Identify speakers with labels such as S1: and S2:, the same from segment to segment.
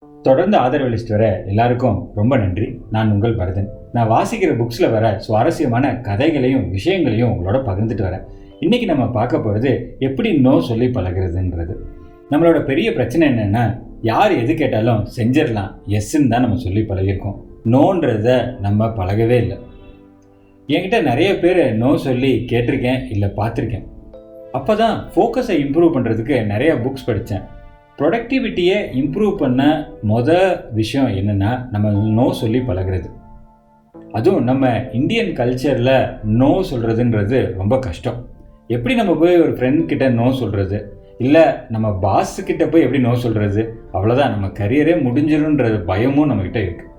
S1: தொடர்ந்து ஆதரவளிச்சுட்டு வர எல்லாருக்கும் ரொம்ப நன்றி. நான் உங்கள் பரதன். நான் வாசிக்கிற புக்ஸில் வர சுவாரஸ்யமான கதைகளையும் விஷயங்களையும் உங்களோட பகிர்ந்துட்டு வரேன். இன்னைக்கு நம்ம பார்க்க போகிறது எப்படி நோ சொல்லி பழகிறதுன்றது. நம்மளோட பெரிய பிரச்சனை என்னென்னா, யார் எது கேட்டாலும் செஞ்சிடலாம் எஸ்ன்னு தான் நம்ம சொல்லி பழகிருக்கோம். நோன்றத நம்ம பழகவே இல்லை. என்கிட்ட நிறைய பேர் நோ சொல்லி கேட்டிருக்கேன், இல்லை பார்த்துருக்கேன். அப்போ தான் ஃபோக்கஸை இம்ப்ரூவ் பண்ணுறதுக்கு நிறையா புக்ஸ் படித்தேன். ப்ரொடக்டிவிட்டியை இம்ப்ரூவ் பண்ண விஷயம் என்னென்னா, நம்ம நோ சொல்லி பழகிறது. அதுவும் நம்ம இந்தியன் கல்ச்சரில் நோ சொல்கிறதுன்றது ரொம்ப கஷ்டம். எப்படி நம்ம போய் ஒரு ஃப்ரெண்ட்கிட்ட நோ சொல்கிறது, இல்லை நம்ம பாஸுக்கிட்ட போய் எப்படி நோ சொல்கிறது, அவ்வளோதான், நம்ம கரியரே முடிஞ்சிடும்ன்ற பயமும் நம்மக்கிட்ட இருக்குது.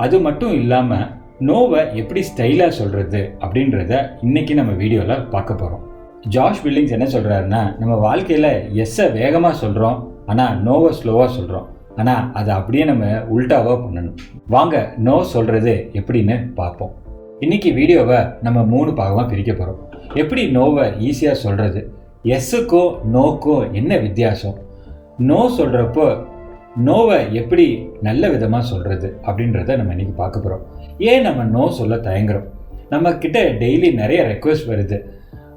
S1: அது மட்டும் இல்லாமல் நோவை எப்படி ஸ்டைலாக சொல்கிறது அப்படின்றத இன்றைக்கி நம்ம வீடியோவில் பார்க்க போகிறோம். ஜாஷ் பில்லிங்ஸ் என்ன சொல்கிறாருன்னா, நம்ம வாழ்க்கையில் எஸ்ஸை வேகமாக சொல்கிறோம், ஆனால் நோவை ஸ்லோவாக சொல்கிறோம். ஆனால் அதை அப்படியே நம்ம உல்டாவாக பண்ணணும். வாங்க நோ சொல்கிறது எப்படின்னு பார்ப்போம். இன்றைக்கி வீடியோவை நம்ம 3 பாகமாக பிரிக்க போகிறோம். எப்படி நோவை ஈஸியாக சொல்கிறது, எஸ்ஸுக்கும் நோக்கும் என்ன வித்தியாசம், நோ சொல்கிறப்போ நோவை எப்படி நல்ல விதமாக சொல்கிறது அப்படின்றத நம்ம இன்றைக்கி பார்க்க போகிறோம். ஏன் நம்ம நோ சொல்ல தயங்குறோம்? நம்மக்கிட்ட டெய்லி நிறைய ரெக்வெஸ்ட் வருது,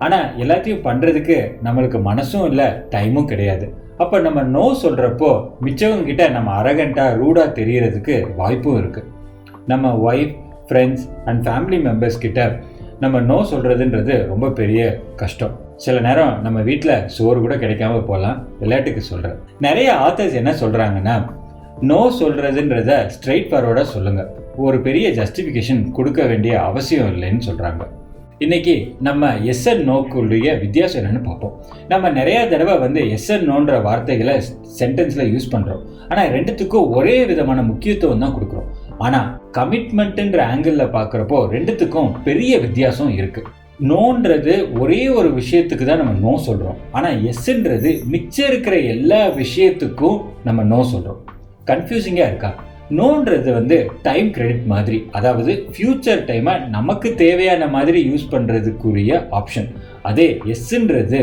S1: ஆனால் எல்லாத்தையும் பண்ணுறதுக்கு நம்மளுக்கு மனசும் இல்லை, டைமும் கிடையாது. அப்போ நம்ம நோ சொல்கிறப்போ மிச்சவங்ககிட்ட நம்ம அரகண்ட்டாக ரூடாக தெரியறதுக்கு வாய்ப்பும் இருக்குது. நம்ம wife, friends and family members கிட்ட நம்ம நோ சொல்கிறதுன்றது ரொம்ப பெரிய கஷ்டம். சில நேரம் நம்ம வீட்டில் சோறு கூட கிடைக்காம போகலாம். விளையாட்டுக்கு சொல்கிறேன். நிறைய ஆத்தர்ஸ் என்ன சொல்கிறாங்கன்னா, நோ சொல்கிறதுன்றத ஸ்ட்ரெயிட் ஃபார்வர்டாக சொல்லுங்கள், ஒரு பெரிய ஜஸ்டிஃபிகேஷன் கொடுக்க வேண்டிய அவசியம் இல்லைன்னு சொல்கிறாங்க. இன்றைக்கி நம்ம எஸ் அண்ட் நோக்குடைய வித்தியாசம் என்னென்னு பார்ப்போம். நம்ம நிறையா தடவை எஸ் அண்ட் நோன்ற வார்த்தைகளை சென்டென்ஸில் யூஸ் பண்ணுறோம், ஆனால் ரெண்டுத்துக்கும் ஒரே விதமான முக்கியத்துவம் தான் கொடுக்குறோம். ஆனால் கமிட்மெண்ட்டுன்ற ஆங்கிளில் பார்க்குறப்போ ரெண்டுத்துக்கும் பெரிய வித்தியாசம் இருக்குது. நோன்றது ஒரே ஒரு விஷயத்துக்கு தான் நம்ம நோ சொல்கிறோம், ஆனால் எஸ்ன்றது மிச்சம் இருக்கிற எல்லா விஷயத்துக்கும் நம்ம நோ சொல்கிறோம். கன்ஃபியூசிங்காக இருக்கா? நோன்றது டைம் கிரெடிட் மாதிரி, அதாவது ஃப்யூச்சர் டைமை நமக்கு தேவையான மாதிரி யூஸ் பண்ணுறதுக்குரிய ஆப்ஷன். அதே எஸ்ன்றது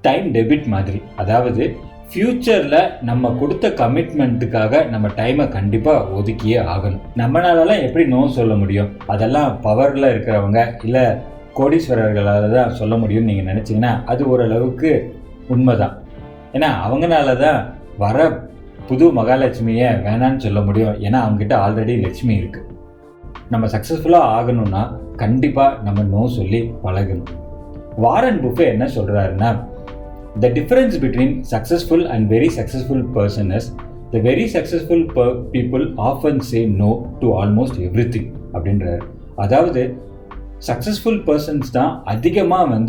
S1: டைம் டெபிட் மாதிரி, அதாவது ஃப்யூச்சரில் நம்ம கொடுத்த கமிட்மெண்ட்டுக்காக நம்ம டைமை கண்டிப்பாக ஒதுக்கியே ஆகணும். நம்மளாலலாம் எப்படி நோ சொல்ல முடியும்? அதெல்லாம் பவரில் இருக்கிறவங்க இல்லை கோடீஸ்வரர்களால் தான் சொல்ல முடியும்னு நீங்கள் நினச்சிங்கன்னா அது ஓரளவுக்கு உண்மைதான். ஏன்னா அவங்களால தான் வர புது மகாலட்சுமியை வேணான்னு சொல்ல முடியும். ஏன்னா அவங்ககிட்ட ஆல்ரெடி லட்சுமி இருக்குது. நம்ம சக்ஸஸ்ஃபுல்லாக ஆகணும்னா கண்டிப்பாக நம்ம நோ சொல்லி பழகணும். வாரன் புஃபே என்ன சொல்கிறாருன்னா, the difference between successful and very successful person is the very successful people often say no to almost everything அப்படின்றாரு. அதாவது சக்ஸஸ்ஃபுல் பர்சன்ஸ் தான் அதிகமாக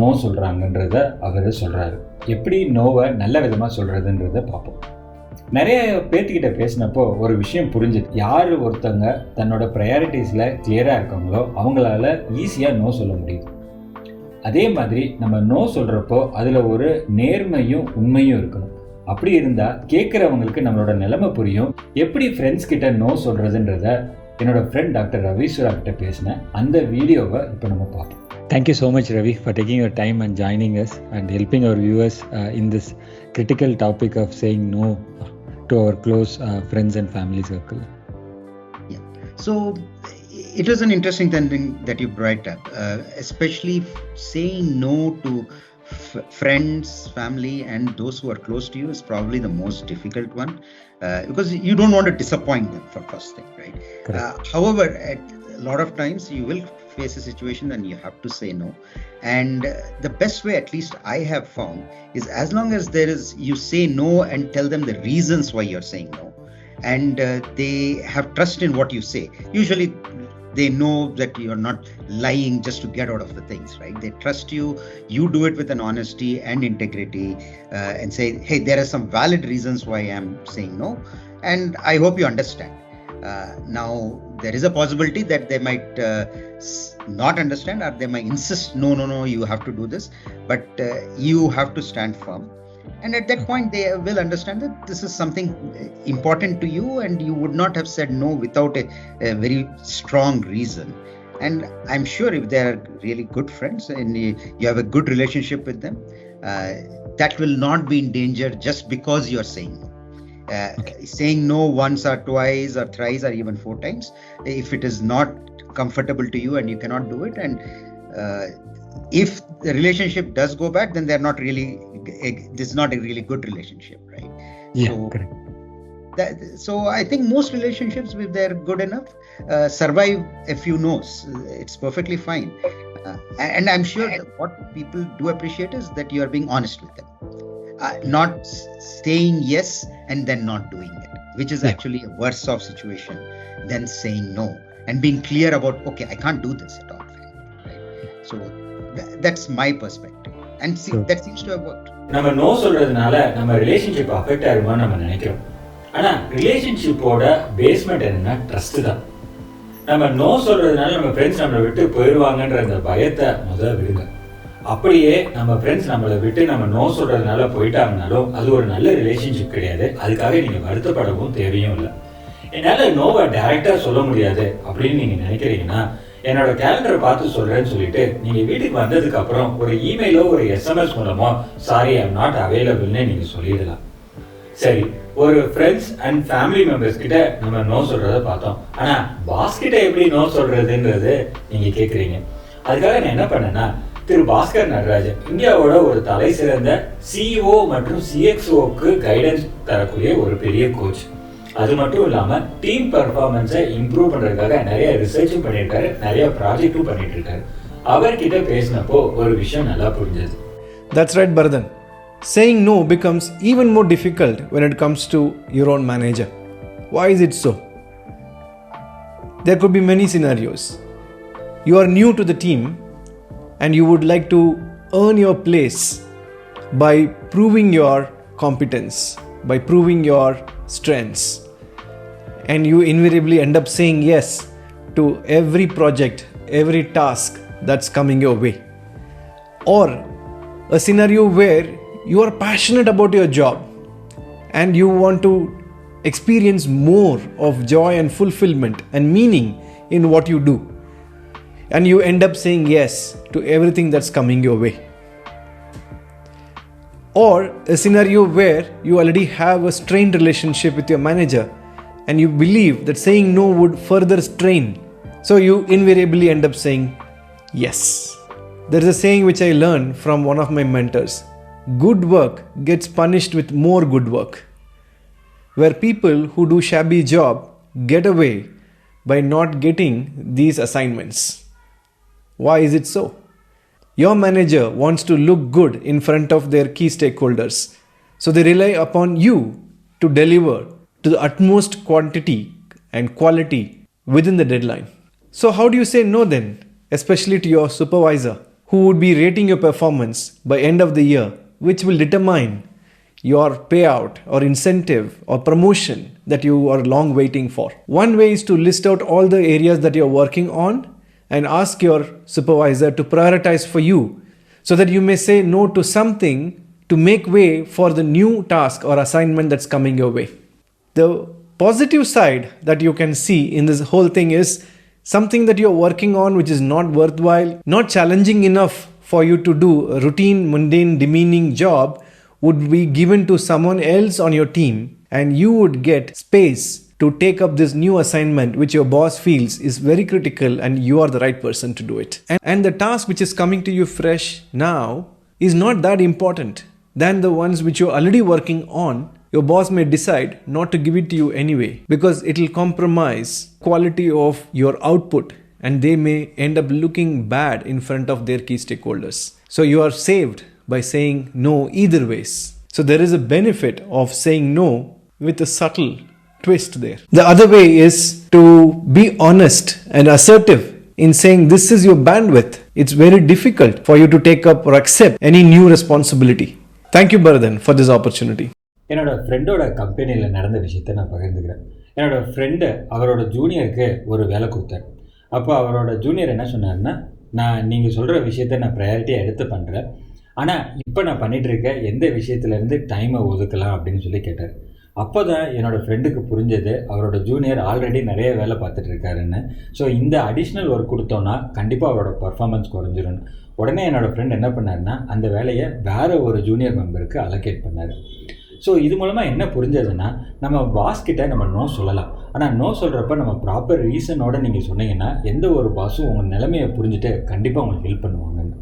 S1: நோ சொல்கிறாங்கன்றத அவர் சொல்கிறாரு. எப்படி நோவை நல்ல விதமாக சொல்கிறதுன்றத பார்ப்போம். நிறைய பேர்த்துக்கிட்ட பேசினப்போ ஒரு விஷயம் புரிஞ்சுது. யார் ஒருத்தங்க தன்னோட ப்ரையாரிட்டிஸில் கிளியராக இருக்காங்களோ அவங்களால ஈஸியாக நோ சொல்ல முடியுது. அதே மாதிரி நம்ம நோ சொல்கிறப்போ அதில் ஒரு நேர்மையும் உண்மையும் இருக்கணும். அப்படி இருந்தால் கேட்குறவங்களுக்கு நம்மளோட நிலைமை புரியும். எப்படி ஃப்ரெண்ட்ஸ் கிட்ட நோ சொல்கிறதுன்றத என்னோட ஃப்ரெண்ட் டாக்டர் ரவி சுரா கிட்ட பேசினேன். அந்த வீடியோவை இப்போ நம்ம பார்ப்போம். Thank you so much, Ravi, for taking your time and joining us and helping our viewers in this critical topic of saying no to our close friends and family circle.
S2: Yeah. So it was an interesting thing that you brought up, especially saying no to friends, family, and those who are close to you is probably the most difficult one, because you don't want to disappoint them for first thing, right? However, at a lot of times you will face a situation and you have to say no, and the best way, at least I have found, is as long as you say no and tell them the reasons why you're saying no, and they have trust in what you say. Usually they know that you're not lying just to get out of the things, right? They trust you. You do it with an honesty and integrity, and say, hey, there are some valid reasons why I'm saying no, and I hope you understand. Now there is a possibility that they might not understand, or they might insist, no, you have to do this, but you have to stand firm. And at that point they will understand that this is something important to you, and you would not have said no without a very strong reason. And I'm sure if they are really good friends and you have a good relationship with them, that will not be in danger just because you are saying no. Saying no once or twice or thrice or even 4 times, if it is not comfortable to you and you cannot do it, and if the relationship does go bad, then they're not really, this is not a really good relationship, right?
S1: Yeah, correct.
S2: So I think most relationships, if they're good enough, survive a few no's. It's perfectly fine. And I'm sure that what people do appreciate is that you are being honest with them, not saying yes and then not doing it, which is actually a worse off situation than saying no and being clear about, okay, I can't do this at all, right? So that's my perspective, and that seems to have worked.
S1: நம்ம no சொல்றதுனால நம்ம relationship affect ஆகுமான்னு நம்ம நினைக்கிறோம். ஆனா ரிலேஷன்ஷிப்போட basement என்னன்னா trust தான். நம்ம நோ சொல்றதுனால நம்ம ஃப்ரெண்ட்ஸ் நம்மளை விட்டு போயிடுவாங்கன்ற அந்த பயத்தை முதல்ல விடுங்க. அப்படியே நம்ம ஃப்ரெண்ட்ஸ் நம்மளை விட்டு நம்ம நோ சொல்றதுனால போயிட்டாங்கனாலும் அது ஒரு நல்ல ரிலேஷன்ஷிப் கிடையாது. அதுக்காக நீங்க வருத்தப்படவும் தேவையும் இல்லை. என்னால் நோவை டைரக்டாக சொல்ல முடியாது அப்படின்னு நீங்கள் நினைக்கிறீங்கன்னா என்னோட கேலண்டரை பார்த்து சொல்கிறேன்னு சொல்லிட்டு நீங்கள் வீட்டுக்கு வந்ததுக்கு அப்புறம் ஒரு இமெயிலோ ஒரு எஸ்எம்எஸ் மூலமோ சாரி ஐ எம் நாட் அவைலபிள்னு நீங்கள் சொல்லிடலாம். சரி, ஒரு ஃப்ரெண்ட்ஸ் அண்ட் ஃபேமிலி மெம்பர்ஸ் கிட்ட நம்ம நோ சொல்கிறத பார்த்தோம். ஆனால் பாஸ் கிட்ட எப்படி நோ சொல்கிறதுன்றது நீங்கள் கேட்குறீங்க. அதுக்காக நான் என்ன பண்ணேன்னா, திரு பாஸ்கர் நடராஜன் இந்தியாவோட ஒரு தலை சிறந்த சிஇஓ மற்றும் சிஎக்ஸ்ஓக்கு கைடன்ஸ் தரக்கூடிய ஒரு பெரிய கோச். அது மட்டும் இல்லாமல் டீம் பர்ஃபார்மன்ஸை இம்ப்ரூவ் பண்ணுறதுக்காக நிறைய ரிசர்ச்சும் பண்ணியிருக்காரு, நிறைய ப்ராஜெக்டும் பண்ணிட்டு இருக்காரு. அவர்கிட்ட பேசினப்போ ஒரு விஷயம் நல்லா புரிஞ்சது.
S3: That's right, Bharathan. Saying no becomes even more difficult when it comes to your own manager. Why is it so? There could be many scenarios. You are new to the team and you would like to earn your place by proving your competence, by proving your strengths. And you invariably end up saying yes to every project, every task that's coming your way. Or a scenario where you are passionate about your job and you want to experience more of joy and fulfillment and meaning in what you do. And you end up saying yes to everything that's coming your way. Or a scenario where you already have a strained relationship with your manager and you believe that saying no would further strain. So you invariably end up saying yes. There is a saying which I learned from one of my mentors. Good work gets punished with more good work. Where people who do shabby job get away by not getting these assignments. Why is it so? Your manager wants to look good in front of their key stakeholders. So they rely upon you to deliver to the utmost quantity and quality within the deadline. So how do you say no then, especially to your supervisor who would be rating your performance by end of the year, which will determine your payout or incentive or promotion that you are long waiting for? One way is to list out all the areas that you're working on and ask your supervisor to prioritize for you so that you may say no to something to make way for the new task or assignment that's coming your way. The positive side that you can see in this whole thing is something that you're working on which is not worthwhile, not challenging enough for you to do a routine, mundane, demeaning job would be given to someone else on your team, and you would get space to take up this new assignment which your boss feels is very critical and you are the right person to do it. And the task which is coming to you fresh now is not that important than the ones which you're already working on. Your boss may decide not to give it to you anyway because it will compromise quality of your output and they may end up looking bad in front of their key stakeholders. So you are saved by saying no either ways. So there is a benefit of saying no with a subtle twist there. The other way is to be honest and assertive in saying this is your bandwidth. It's very difficult for you to take up or accept any new responsibility. Thank you, Bharathan, for this opportunity.
S1: என்னோட ஃப்ரெண்டோட கம்பெனியில் நடந்த விஷயத்தை நான் பகிர்ந்துக்கிறேன். என்னோட friend அவரோட ஜூனியருக்கு ஒரு வேலை கொடுத்தார். அப்போ அவரோட ஜூனியர் என்ன சொன்னார்னா, நீங்கள் சொல்கிற விஷயத்த நான் ப்ரையாரிட்டியாக எடுத்து பண்ணுறேன், ஆனால் இப்போ நான் பண்ணிகிட்டு இருக்க எந்த விஷயத்துலேருந்து டைமை ஒதுக்கலாம் அப்படின்னு சொல்லி கேட்டார். அப்போ தான் என்னோடய ஃப்ரெண்டுக்கு புரிஞ்சது அவரோட ஜூனியர் ஆல்ரெடி நிறைய வேலை பார்த்துட்டு இருக்காருன்னு. ஸோ இந்த அடிஷ்னல் ஒர்க் கொடுத்தோன்னா கண்டிப்பாக அவரோட பர்ஃபார்மன்ஸ் குறைஞ்சிரும்னு. உடனே என்னோடய ஃப்ரெண்ட் என்ன பண்ணார்னா அந்த வேலையை வேறு ஒரு ஜூனியர் மெம்பருக்கு அலோகேட் பண்ணார். ஸோ இது மூலமாக என்ன புரிஞ்சதுன்னா, நம்ம பாஸ்கிட்ட நம்ம நோ சொல்லலாம். ஆனால் நோ சொல்கிறப்ப நம்ம ப்ராப்பர் ரீசனோடு நீங்கள் சொன்னீங்கன்னா எந்த ஒரு பாஸும் உங்கள் நிலைமையை புரிஞ்சுட்டு கண்டிப்பாக உங்களுக்கு ஹெல்ப் பண்ணுவாங்கன்னு.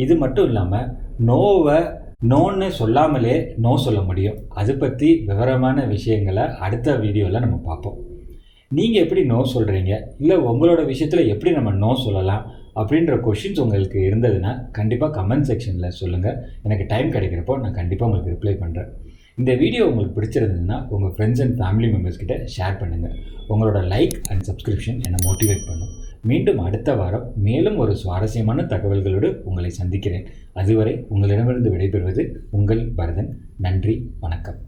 S1: இது மட்டும் இல்லாமல் நோன்னு சொல்லாமலே நோ சொல்ல முடியும். அது பற்றி விவரமான விஷயங்களை அடுத்த வீடியோவில் நம்ம பார்ப்போம். நீங்கள் எப்படி நோ சொல்கிறீங்க, இல்லை உங்களோட விஷயத்தில் எப்படி நம்ம நோ சொல்லலாம் அப்படின்ற கொஷின்ஸ் உங்களுக்கு இருந்ததுன்னா கண்டிப்பாக கமெண்ட் செக்ஷனில் சொல்லுங்கள். எனக்கு டைம் கிடைக்கிறப்போ நான் கண்டிப்பாக உங்களுக்கு ரிப்ளை பண்ணுறேன். இந்த வீடியோ உங்களுக்கு பிடிச்சிருந்ததுன்னா உங்கள் ஃப்ரெண்ட்ஸ் அண்ட் ஃபேமிலி மெம்பர்ஸ் கிட்ட ஷேர் பண்ணுங்கள். உங்களோட லைக் அண்ட் சப்ஸ்கிரிப்ஷன் என்னை மோட்டிவேட் பண்ணும். மீண்டும் அடுத்த வாரம் மேலும் ஒரு சுவாரஸ்யமான தகவல்களோடு உங்களை சந்திக்கிறேன். அதுவரை உங்களிடமிருந்து விடைபெறுவது உங்கள் பரதன். நன்றி, வணக்கம்.